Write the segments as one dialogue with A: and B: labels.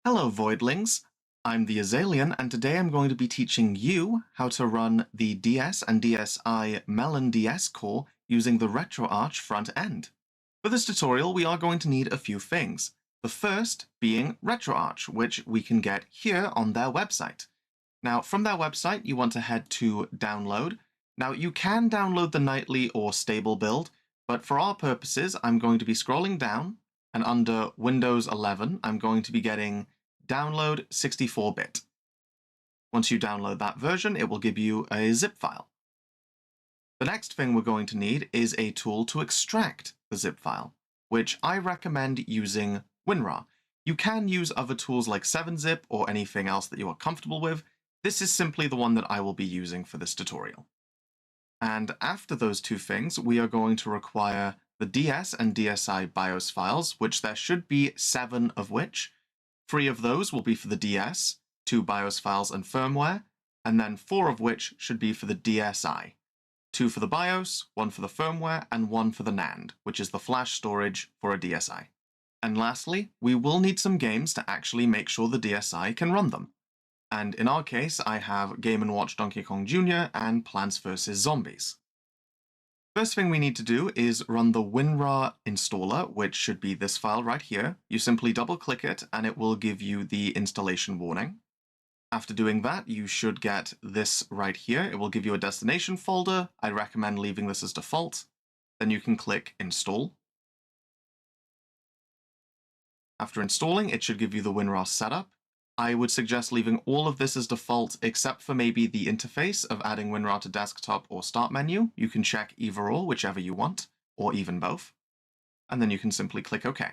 A: Hello, Voidlings. I'm the Azalian, and today I'm going to be teaching you how to run the DS and DSi Melon DS core using the RetroArch front end. For this tutorial, we are going to need a few things. The first being RetroArch, which we can get here on their website. Now, from their website, you want to head to Download. Now, you can download the nightly or stable build, but for our purposes, I'm going to be scrolling down, and under Windows 11, I'm going to be getting Download 64-bit. Once you download that version, it will give you a zip file. The next thing we're going to need is a tool to extract the zip file, which I recommend using WinRAR. You can use other tools like 7-zip or anything else that you are comfortable with. This is simply the one that I will be using for this tutorial. And after those two things, we are going to require the DS and DSi BIOS files, which there should be 7 of which. 3 of those will be for the DS, 2 BIOS files and firmware, and then 4 of which should be for the DSi. 2 for the BIOS, 1 for the firmware, and 1 for the NAND, which is the flash storage for a DSi. And lastly, we will need some games to actually make sure the DSi can run them. And in our case, I have Game & Watch Donkey Kong Jr. and Plants vs. Zombies. First thing we need to do is run the WinRAR installer, which should be this file right here. You simply double-click it, and it will give you the installation warning. After doing that, you should get this right here. It will give you a destination folder. I recommend leaving this as default. Then you can click Install. After installing, it should give you the WinRAR setup. I would suggest leaving all of this as default, except for maybe the interface of adding WinRAR to desktop or start menu. You can check either or, whichever you want, or even both. And then you can simply click OK.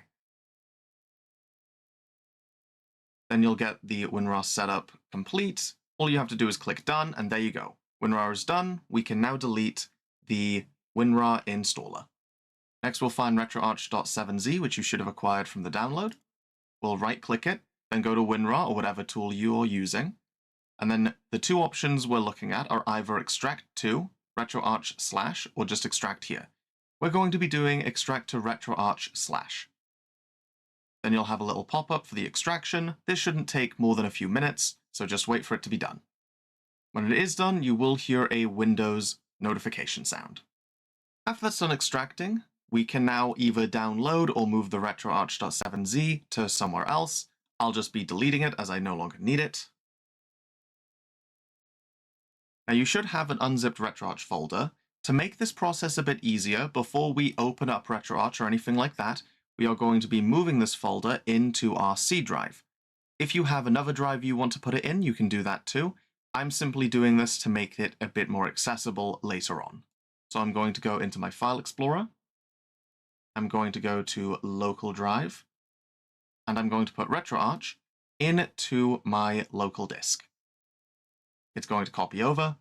A: Then you'll get the WinRAR setup complete. All you have to do is click Done, and there you go. WinRAR is done. We can now delete the WinRAR installer. Next, we'll find RetroArch.7z, which you should have acquired from the download. We'll right-click it, then go to WinRAR or whatever tool you're using. And then the two options we're looking at are either extract to RetroArch/ or just extract here. We're going to be doing extract to RetroArch/. Then you'll have a little pop-up for the extraction. This shouldn't take more than a few minutes, so just wait for it to be done. When it is done, you will hear a Windows notification sound. After that's done extracting, we can now either download or move the RetroArch.7z to somewhere else. I'll just be deleting it as I no longer need it. Now you should have an unzipped RetroArch folder. To make this process a bit easier, before we open up RetroArch or anything like that, we are going to be moving this folder into our C drive. If you have another drive you want to put it in, you can do that too. I'm simply doing this to make it a bit more accessible later on. So I'm going to go into my File Explorer. I'm going to go to Local Drive. And I'm going to put RetroArch into my local disk. It's going to copy over,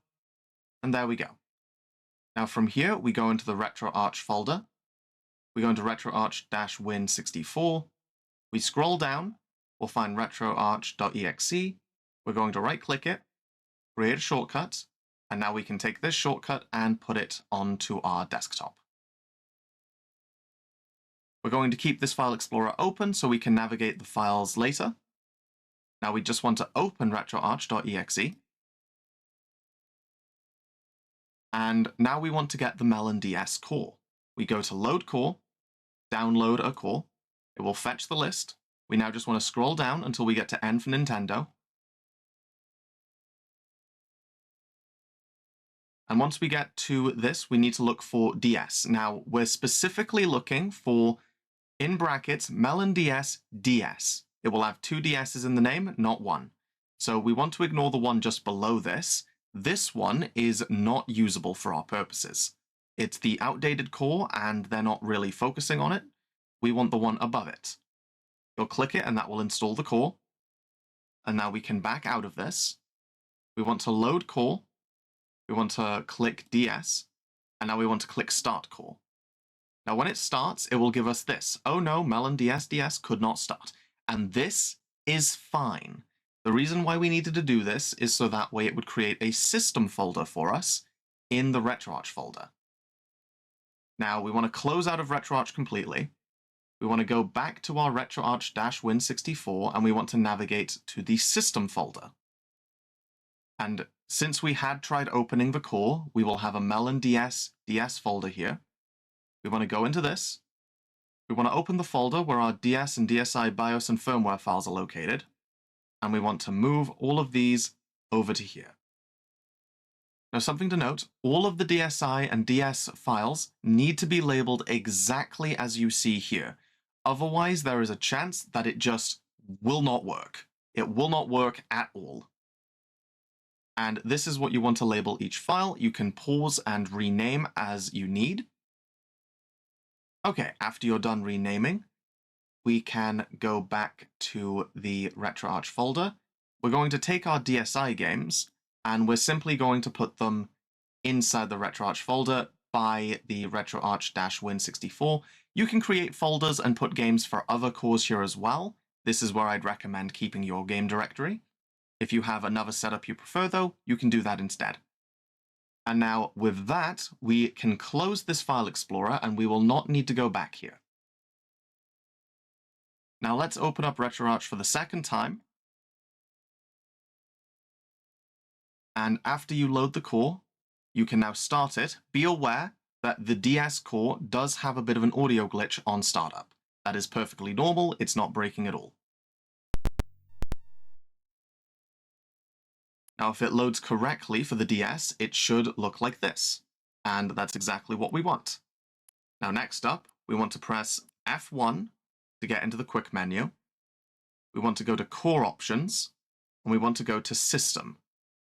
A: and there we go. Now from here, we go into the RetroArch folder. We go into RetroArch-Win64. We scroll down, we'll find RetroArch.exe. We're going to right-click it, create a shortcut, and now we can take this shortcut and put it onto our desktop. We're going to keep this File Explorer open so we can navigate the files later. Now we just want to open RetroArch.exe. And now we want to get the Melon DS core. We go to Load Core, Download a core. It will fetch the list. We now just want to scroll down until we get to N for Nintendo. And once we get to this, we need to look for DS. Now, we're specifically looking for, in brackets, Melon DS DS. It will have 2 DSs in the name, not 1. So we want to ignore the one just below this. This one is not usable for our purposes. It's the outdated core, and they're not really focusing on it. We want the one above it. You'll click it, and that will install the core. And now we can back out of this. We want to load core. We want to click DS, and now we want to click Start Core. Now when it starts, it will give us this. Oh no, Melon DS could not start. And this is fine. The reason why we needed to do this is so that way it would create a system folder for us in the RetroArch folder. Now we want to close out of RetroArch completely. we want to go back to our RetroArch-Win64 and we want to navigate to the System folder. And since we had tried opening the core, we will have a Melon DS folder here. We want to go into this. We want to open the folder where our DS and DSi BIOS and firmware files are located. And we want to move all of these over to here. Now, something to note, all of the DSi and DS files need to be labeled exactly as you see here. Otherwise, there is a chance that it just will not work. It will not work at all. And this is what you want to label each file. You can pause and rename as you need. Okay, after you're done renaming, we can go back to the RetroArch folder. We're going to take our DSi games, and we're simply going to put them inside the RetroArch folder by the RetroArch-Win64. You can create folders and put games for other cores here as well. This is where I'd recommend keeping your game directory. If you have another setup you prefer, though, you can do that instead. And now, with that, we can close this file explorer, and we will not need to go back here. Now let's open up RetroArch for the second time. And after you load the core, you can now start it. Be aware that the DS core does have a bit of an audio glitch on startup. That is perfectly normal, it's not breaking at all. Now, if it loads correctly for the DS, it should look like this. And that's exactly what we want. Now, next up, we want to press F1 to get into the quick menu. We want to go to Core Options, and we want to go to System.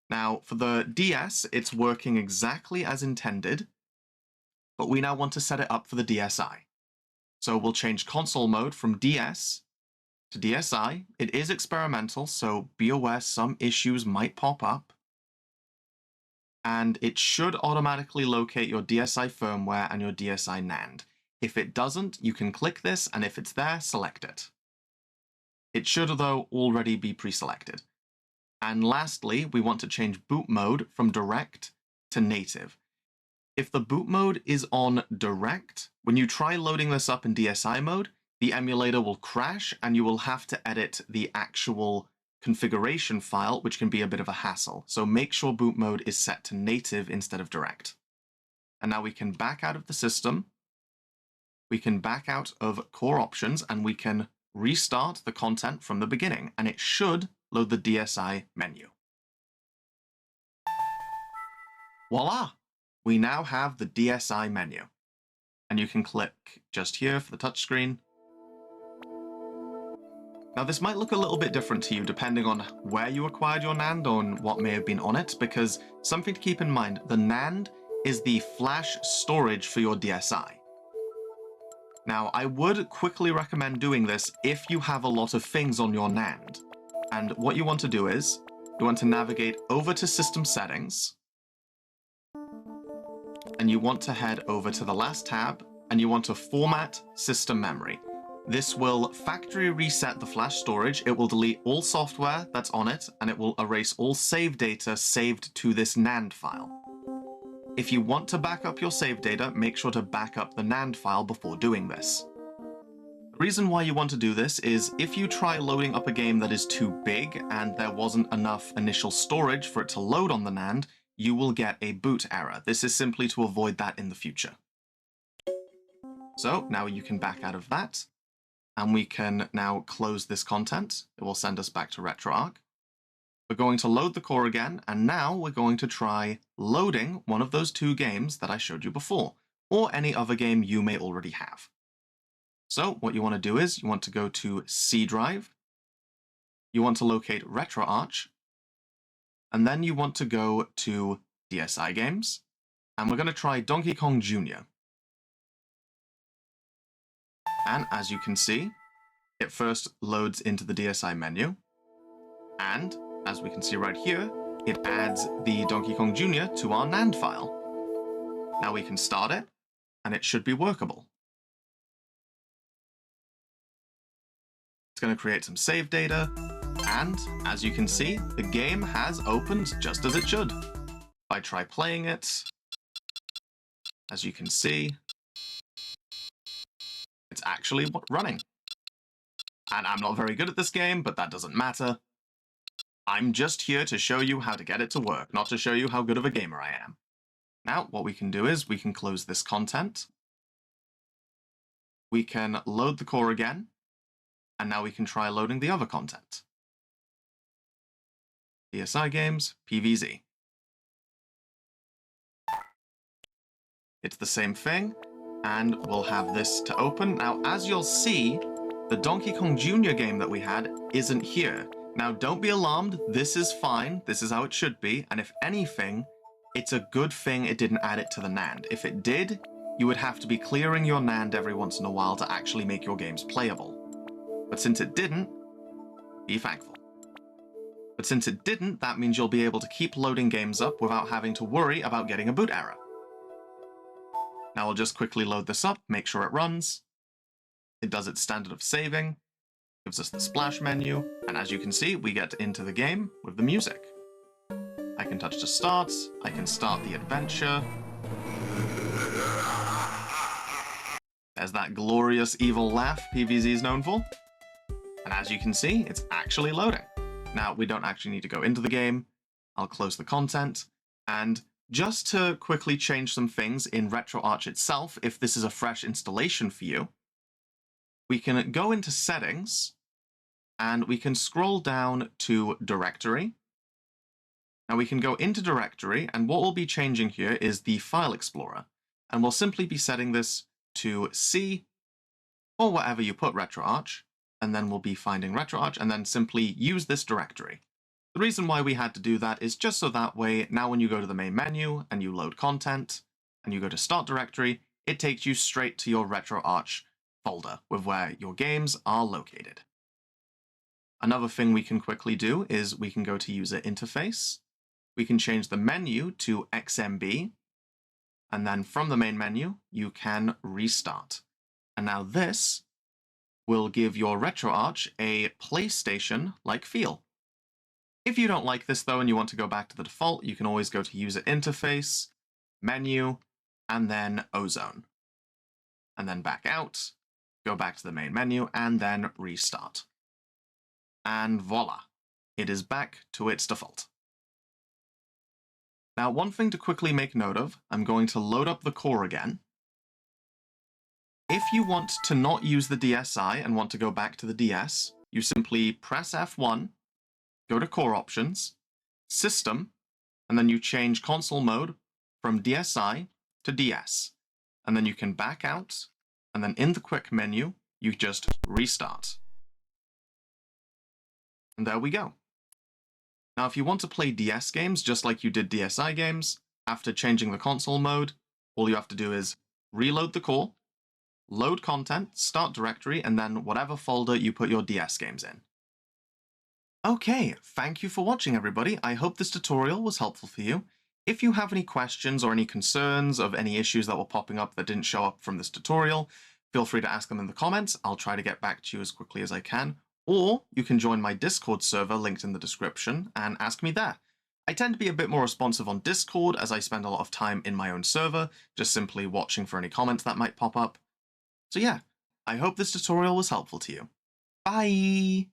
A: Now, for the DS, it's working exactly as intended, but we now want to set it up for the DSi. So we'll change console mode from DS to DSi. It is experimental, so be aware some issues might pop up. And it should automatically locate your DSi firmware and your DSi NAND. If it doesn't, you can click this, and if it's there, select it. It should, though, already be pre-selected. And lastly, we want to change boot mode from direct to native. If the boot mode is on direct, when you try loading this up in DSi mode, the emulator will crash and you will have to edit the actual configuration file, which can be a bit of a hassle. So make sure boot mode is set to native instead of direct. And now we can back out of the system. We can back out of core options and we can restart the content from the beginning, and it should load the DSi menu. Voila! We now have the DSi menu. And you can click just here for the touchscreen. Now, this might look a little bit different to you depending on where you acquired your NAND or what may have been on it, because something to keep in mind, the NAND is the flash storage for your DSi. Now, I would quickly recommend doing this if you have a lot of things on your NAND. And what you want to do is, you want to navigate over to System Settings, and you want to head over to the last tab, and you want to Format System Memory. This will factory reset the flash storage, it will delete all software that's on it, and it will erase all save data saved to this NAND file. If you want to back up your save data, make sure to back up the NAND file before doing this. The reason why you want to do this is if you try loading up a game that is too big and there wasn't enough initial storage for it to load on the NAND, you will get a boot error. This is simply to avoid that in the future. So now you can back out of that, and we can now close this content. It will send us back to RetroArch. We're going to load the core again, and now we're going to try loading one of those two games that I showed you before, or any other game you may already have. So what you want to do is you want to go to C drive, you want to locate RetroArch, and then you want to go to DSi games, and we're going to try Donkey Kong Jr. And as you can see, it first loads into the DSi menu, and as we can see right here, it adds the Donkey Kong Jr. to our NAND file. Now we can start it, and it should be workable. It's going to create some save data, and as you can see, the game has opened just as it should. If I try playing it, as you can see, It's actually running. And I'm not very good at this game, but that doesn't matter. I'm just here to show you how to get it to work, not to show you how good of a gamer I am. Now, what we can do is we can close this content. We can load the core again, and now we can try loading the other content. DSi games, PVZ. It's the same thing, and we'll have this to open. Now, as you'll see, the Donkey Kong Jr. game that we had isn't here. Now, don't be alarmed, this is fine, this is how it should be, and if anything, it's a good thing it didn't add it to the NAND. If it did, you would have to be clearing your NAND every once in a while to actually make your games playable. But since it didn't, be thankful. But since it didn't, that means you'll be able to keep loading games up without having to worry about getting a boot error. Now I'll just quickly load this up, make sure it runs. It does its standard of saving, gives us the splash menu, and as you can see, we get into the game with the music. I can touch to start, I can start the adventure. There's that glorious evil laugh PVZ is known for. And as you can see, it's actually loading. Now, we don't actually need to go into the game. I'll close the content, and just to quickly change some things in RetroArch itself, if this is a fresh installation for you, we can go into Settings, and we can scroll down to Directory. Now we can go into Directory, and what we'll be changing here is the File Explorer, and we'll simply be setting this to C, or whatever you put RetroArch, and then we'll be finding RetroArch, and then simply use this directory. The reason why we had to do that is just so that way, now when you go to the main menu and you load content, and you go to Start Directory, it takes you straight to your RetroArch folder with where your games are located. Another thing we can quickly do is we can go to User Interface, we can change the menu to XMB, and then from the main menu, you can restart. And now this will give your RetroArch a PlayStation-like feel. If you don't like this though and you want to go back to the default, you can always go to User Interface, Menu, and then Ozone. And then back out, go back to the main menu, and then restart. And voila, it is back to its default. Now, one thing to quickly make note of, I'm going to load up the core again. If you want to not use the DSi and want to go back to the DS, you simply press F1, go to Core Options, System, and then you change console mode from DSi to DS. And then you can back out, and then in the quick menu, you just restart. And there we go. Now, if you want to play DS games just like you did DSi games, after changing the console mode, all you have to do is reload the core, load content, start directory, and then whatever folder you put your DS games in. Okay, thank you for watching, everybody. I hope this tutorial was helpful for you. If you have any questions or any concerns of any issues that were popping up that didn't show up from this tutorial, feel free to ask them in the comments. I'll try to get back to you as quickly as I can. Or you can join my Discord server linked in the description and ask me there. I tend to be a bit more responsive on Discord as I spend a lot of time in my own server, just simply watching for any comments that might pop up. So yeah, I hope this tutorial was helpful to you. Bye!